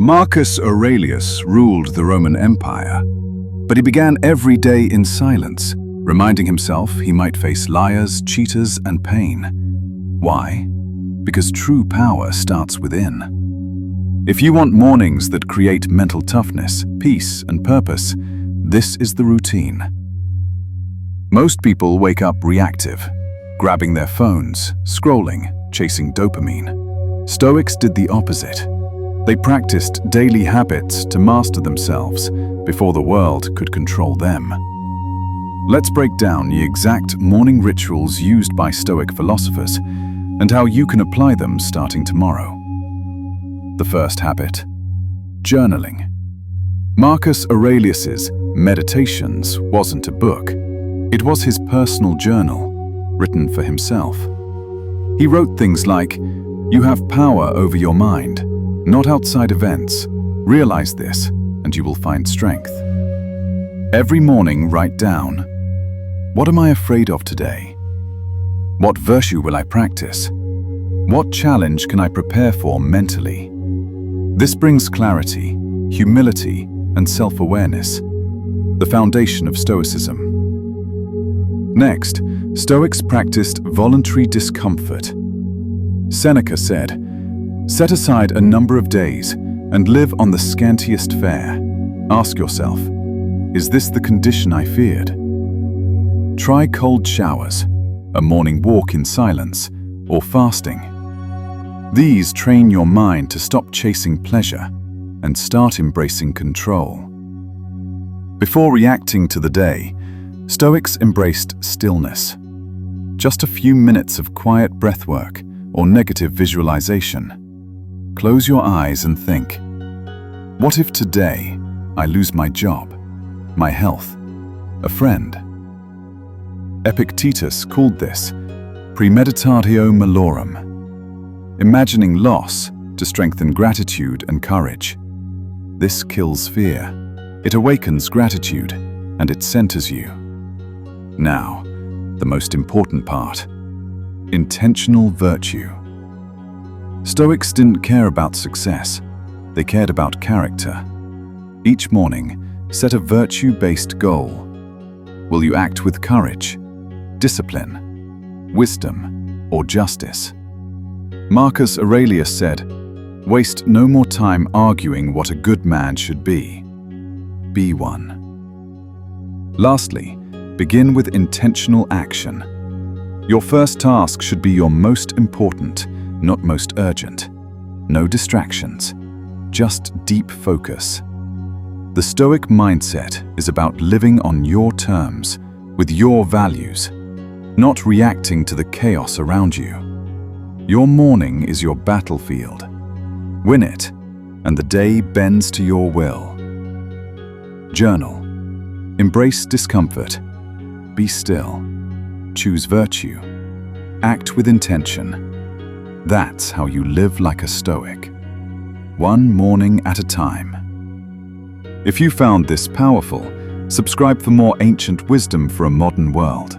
Marcus Aurelius ruled the Roman Empire, but he began every day in silence, reminding himself he might face liars, cheaters, and pain. Why? Because true power starts within. If you want mornings that create mental toughness, peace, and purpose, this is the routine. Most people wake up reactive, grabbing their phones, scrolling, chasing dopamine. Stoics did the opposite. They practiced daily habits to master themselves before the world could control them. Let's break down the exact morning rituals used by Stoic philosophers and how you can apply them starting tomorrow. The first habit: journaling. Marcus Aurelius's Meditations wasn't a book. It was his personal journal, written for himself. He wrote things like, "You have power over your mind, not outside events. Realize this, and you will find strength." Every morning, write down, what am I afraid of today? What virtue will I practice? What challenge can I prepare for mentally? This brings clarity, humility, and self-awareness, the foundation of Stoicism. Next, Stoics practiced voluntary discomfort. Seneca said, "Set aside a number of days and live on the scantiest fare. Ask yourself, is this the condition I feared?" Try cold showers, a morning walk in silence, or fasting. These train your mind to stop chasing pleasure and start embracing control. Before reacting to the day, Stoics embraced stillness. Just a few minutes of quiet breathwork or negative visualization. Close your eyes and think, what if today I lose my job, my health, a friend? Epictetus called this premeditatio malorum, imagining loss to strengthen gratitude and courage. This kills fear. It awakens gratitude, and it centers you. Now, the most important part: intentional virtue. Stoics didn't care about success. They cared about character. Each morning, set a virtue-based goal. Will you act with courage, discipline, wisdom, or justice? Marcus Aurelius said, "Waste no more time arguing what a good man should be. Be one." Lastly, begin with intentional action. Your first task should be your most important, not most urgent. No distractions, just deep focus. The Stoic mindset is about living on your terms, with your values, not reacting to the chaos around you. Your morning is your battlefield. Win it, and the day bends to your will. Journal. Embrace discomfort. Be still. Choose virtue. Act with intention. That's how you live like a Stoic. One morning at a time. If you found this powerful, subscribe for more ancient wisdom for a modern world.